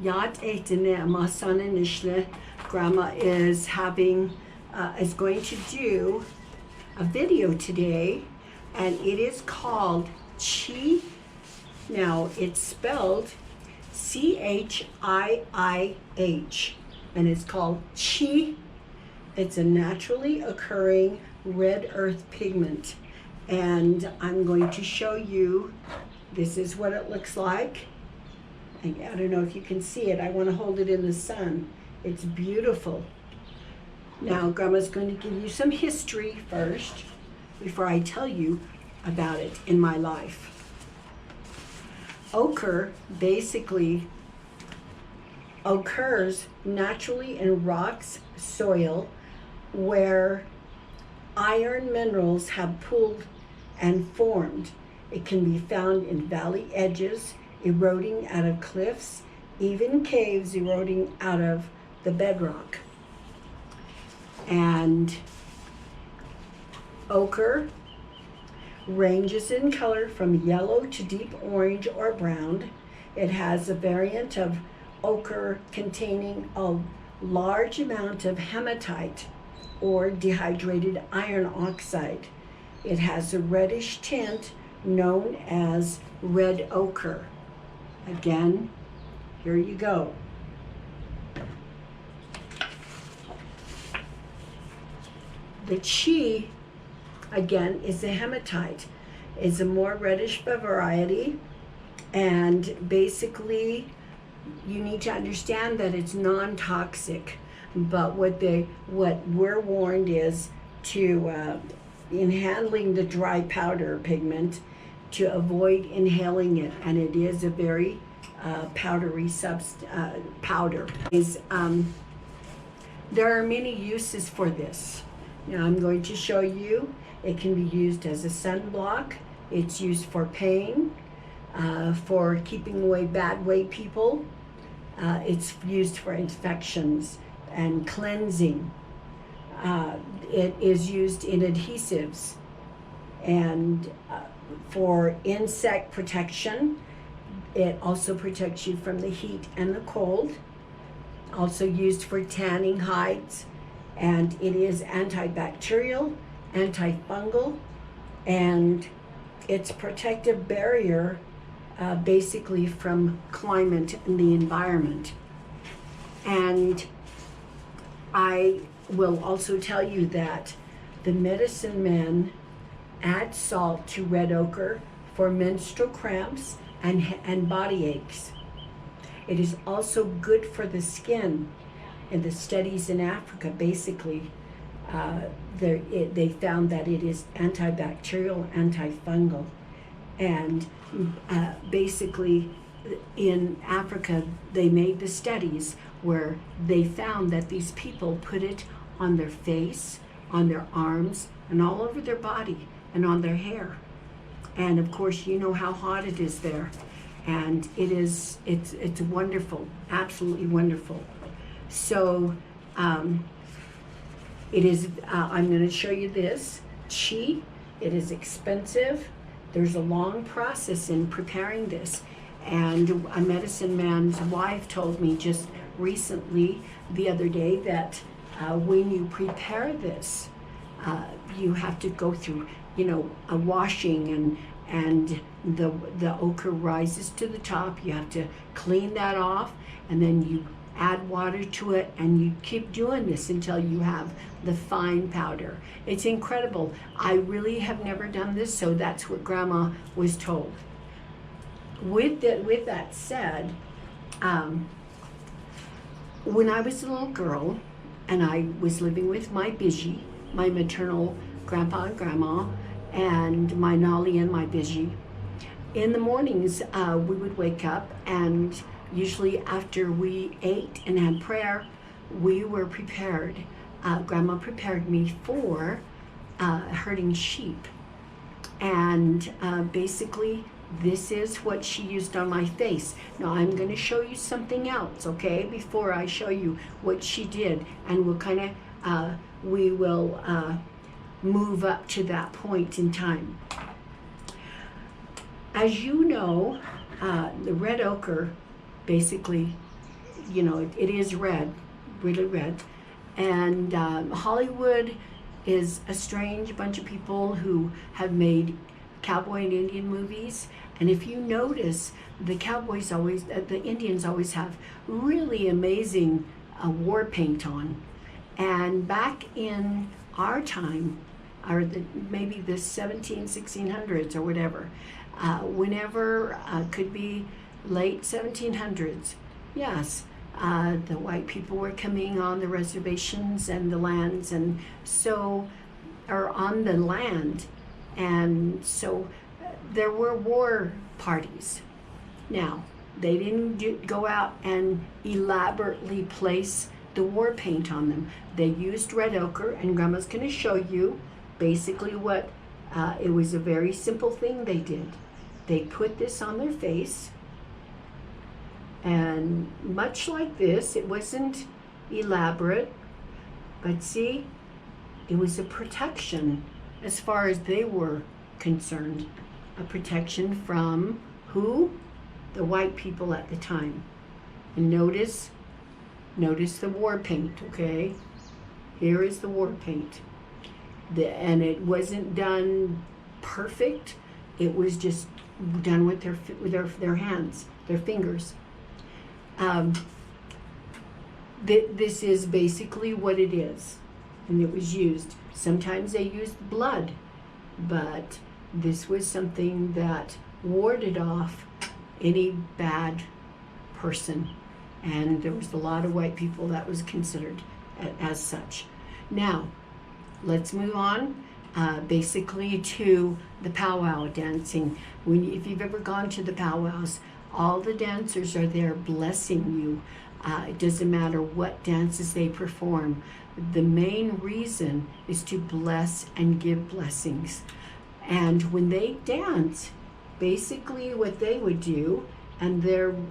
Yat Eitene Masana Nishle. Grandma is going to do a video today, and it is called Chiih. Now it's spelled Chiih, and it's called Chiih. It's a naturally occurring red earth pigment, and I'm going to show you. This is what it looks like. I don't know if you can see it. I want to hold it in the sun. It's beautiful. Now, Grandma's going to give you some history first before I tell you about it in my life. Ochre basically occurs naturally in rocks, soil, where iron minerals have pooled and formed. It can be found in valley edges, eroding out of cliffs, even caves eroding out of the bedrock. And ochre ranges in color from yellow to deep orange or brown. It has a variant of ochre containing a large amount of hematite or dehydrated iron oxide. It has a reddish tint known as red ochre. Again, here you go. The Chiih, again, is a hematite. It's a more reddish variety, and basically you need to understand that it's non-toxic. But what we're warned is to, in handling the dry powder pigment, to avoid inhaling it, and it is a very powdery powder. There are many uses for this. Now I'm going to show you. It can be used as a sunblock. It's used for pain, for keeping away bad way people. It's used for infections and cleansing. It is used in adhesives and for insect protection. It also protects you from the heat and the cold. Also used for tanning hides, and it is antibacterial, antifungal, and it's protective barrier basically from climate and the environment. And I will also tell you that the medicine men add salt to red ochre for menstrual cramps and body aches. It is also good for the skin. In the studies in Africa, basically, they found that it is antibacterial, antifungal. And basically, in Africa, they made the studies where they found that these people put it on their face, on their arms, and all over their body, and on their hair. And of course, you know how hot it is there. And it's wonderful, absolutely wonderful. So it is, I'm going to show you this Chiih. It is expensive. There's a long process in preparing this. And a medicine man's wife told me just recently, the other day, that when you prepare this, you have to go through, a washing, and the ochre rises to the top. You have to clean that off, and then you add water to it, and you keep doing this until you have the fine powder. It's incredible. I really have never done this, so that's what Grandma was told. With that said, when I was a little girl and I was living with my Biji, my maternal grandpa and grandma, and my Nolly and my Biji, in the mornings we would wake up, and usually after we ate and had prayer, we were prepared. Grandma prepared me for herding sheep. And basically, this is what she used on my face. Now I'm going to show you something else, okay, before I show you what she did. And we'll kind of, move up to that point in time. As you know, the red ochre, basically, you know, it is red, really red. And Hollywood is a strange bunch of people who have made cowboy and Indian movies. And if you notice, the cowboys always, the Indians always have really amazing war paint on. And back in our time, or maybe the 1600s or whatever, whenever, could be late 1700s, yes, the white people were coming on the reservations and the lands, and so, or on the land, and so there were war parties. Now, they didn't go out and elaborately place the war paint on them. They used red ochre, and Grandma's going to show you basically what, it was a very simple thing they did. They put this on their face, and much like this, it wasn't elaborate, but see, it was a protection as far as they were concerned. A protection from who? The white people at the time. And notice the war paint, okay? Here is the war paint. And it wasn't done perfect. It was just done with their hands, their fingers. This is basically what it is, and it was used. Sometimes they used blood, but this was something that warded off any bad person, and there was a lot of white people that was considered as such. Now, let's move on basically to the powwow dancing. If you've ever gone to the powwows, all the dancers are there blessing you. It doesn't matter what dances they perform. The main reason is to bless and give blessings. And when they dance, basically what they would do, and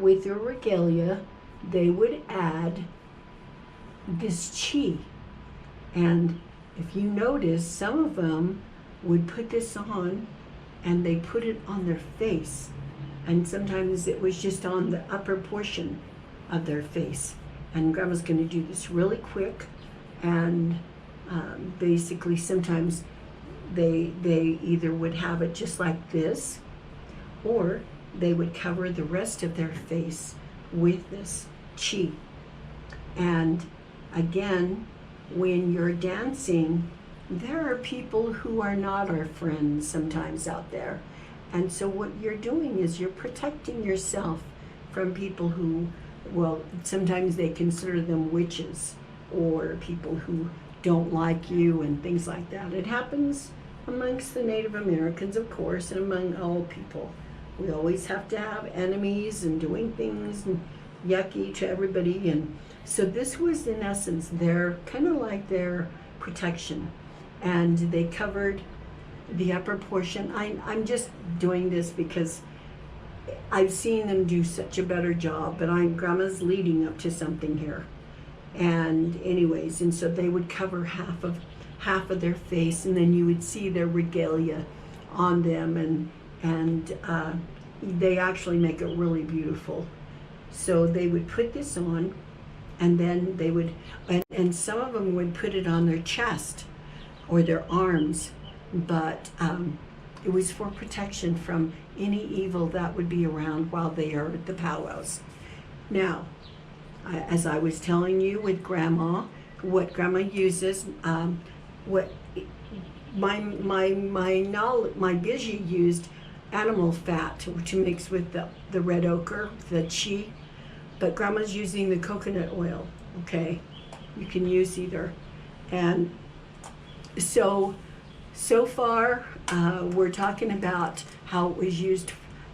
with their regalia, they would add this chiih. And if you notice, some of them would put this on, and they put it on their face. And sometimes it was just on the upper portion of their face. And Grandma's going to do this really quick. And basically, sometimes they either would have it just like this, or they would cover the rest of their face with this chiih. And again, when you're dancing, there are people who are not our friends sometimes out there. And so what you're doing is you're protecting yourself from people who, well, sometimes they consider them witches, or people who don't like you and things like that. It happens amongst the Native Americans, of course, and among all people. We always have to have enemies and doing things and yucky to everybody. And so this was, in essence, kind of like their protection. And they covered the upper portion. I'm just doing this because I've seen them do such a better job, but Grandma's leading up to something here. And anyways, and so they would cover half of their face, and then you would see their regalia on them, and they actually make it really beautiful. So they would put this on, and then they would, and some of them would put it on their chest or their arms, but it was for protection from any evil that would be around while they are at the powwows. Now, as I was telling you with Grandma, what Grandma uses, what my Biji used animal fat to mix with the red ochre, the chiih, but Grandma's using the coconut oil. Okay, you can use either. And so far we're talking about how it was used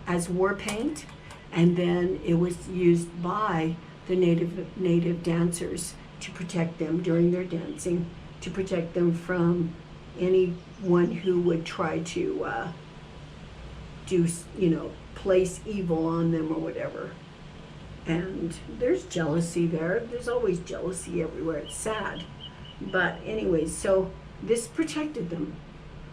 as war paint, and then it was used by the native dancers to protect them during their dancing, to protect them from anyone who would try to place evil on them or whatever. And there's jealousy there. There's always jealousy everywhere. It's sad. But anyways, so this protected them.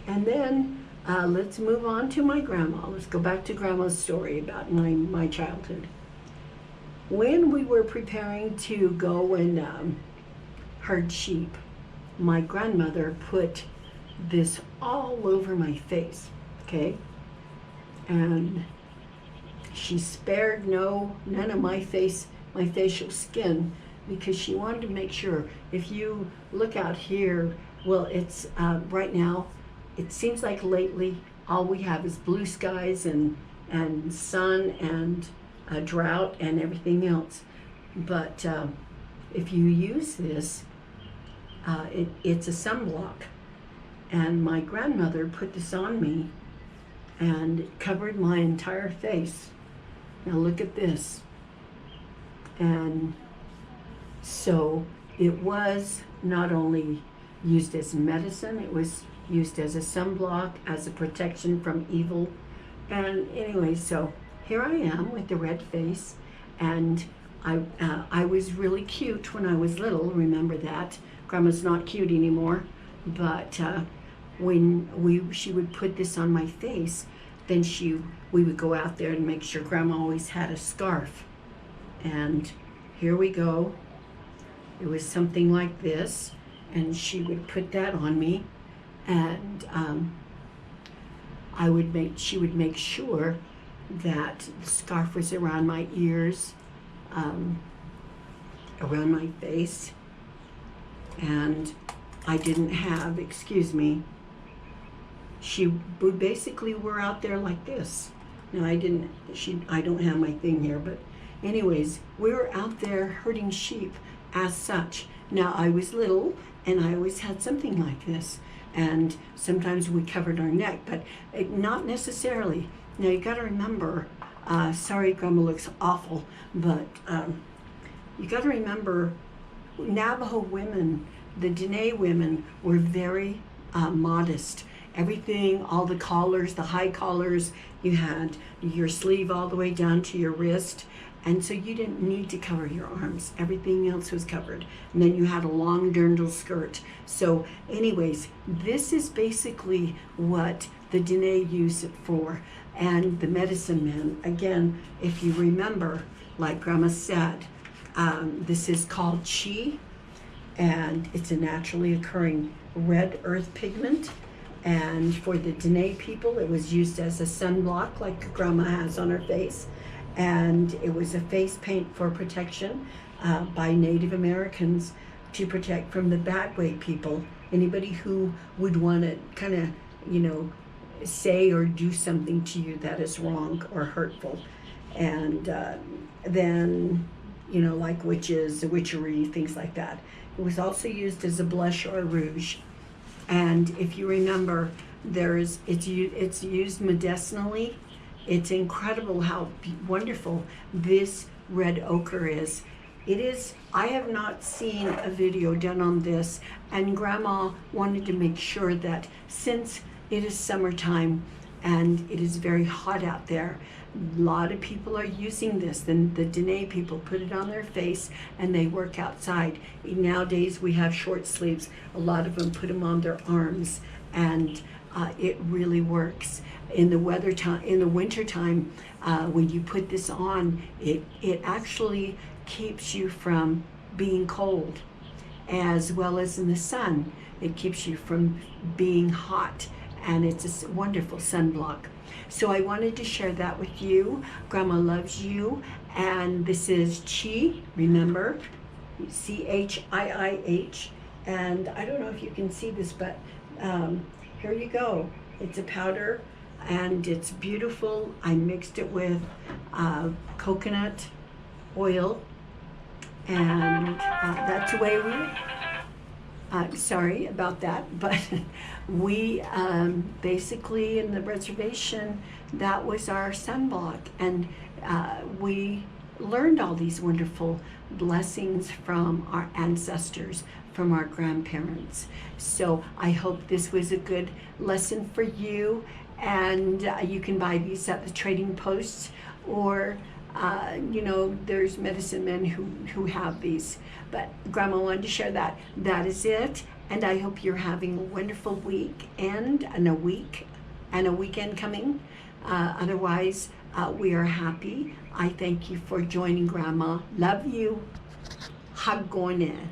And then let's move on to my grandma. Let's go back to Grandma's story about my childhood. When we were preparing to go and herd sheep, my grandmother put this all over my face, okay? And she spared none of my facial skin, because she wanted to make sure. If you look out here, well, it's right now, it seems like lately all we have is blue skies and sun and drought and everything else. But if you use this, it's a sunblock. And my grandmother put this on me, and it covered my entire face. Now look at this. And so it was not only used as medicine, it was used as a sunblock, as a protection from evil. And anyway, so here I am with the red face, and I was really cute when I was little, remember that. Grandma's not cute anymore, but when she would put this on my face, then we would go out there and make sure Grandma always had a scarf. And here we go. It was something like this, and she would put that on me, and she would make sure that the scarf was around my ears, around my face, and I didn't have, we basically were out there like this. Now I don't have my thing here, but anyways, we were out there herding sheep as such. Now I was little, and I always had something like this, and sometimes we covered our neck, but not necessarily. Now you got to remember, sorry, Grandma looks awful, but you got to remember, Navajo women, the Dene women, were very modest. Everything, all the collars, the high collars, you had your sleeve all the way down to your wrist, and so you didn't need to cover your arms. Everything else was covered. And then you had a long dirndl skirt. So anyways, this is basically what the Dene use it for. And the medicine men, again, if you remember, like Grandma said, this is called Chiih, and it's a naturally occurring red earth pigment. And for the Dene people, it was used as a sunblock, like Grandma has on her face. And it was a face paint for protection by Native Americans, to protect from the bad way people, anybody who would want to kind of, say or do something to you that is wrong or hurtful. And then, like witches, witchery, things like that. It was also used as a blush or a rouge. And if you remember, it's used medicinally. It's incredible how wonderful this red ochre is. I have not seen a video done on this, and Grandma wanted to make sure that, since it is summertime and it is very hot out there, a lot of people are using this. Then the Dene people put it on their face and they work outside. Nowadays we have short sleeves. A lot of them put them on their arms, and it really works. In the winter time, when you put this on, it actually keeps you from being cold, as well as in the sun. It keeps you from being hot, and it's a wonderful sunblock. So I wanted to share that with you. Grandma loves you, and this is Chiih, remember, Chiih, and I don't know if you can see this, but here you go. It's a powder, and it's beautiful. I mixed it with coconut oil, and that's the way sorry about that, but we basically, in the reservation, that was our sunblock, and we learned all these wonderful blessings from our ancestors, from our grandparents. So I hope this was a good lesson for you, and you can buy these at the trading posts, or there's medicine men who have these. But Grandma wanted to share that. That is it, And I hope you're having a wonderful week and a weekend coming. Otherwise, we are happy. I thank you for joining Grandma. Love you. Hagone.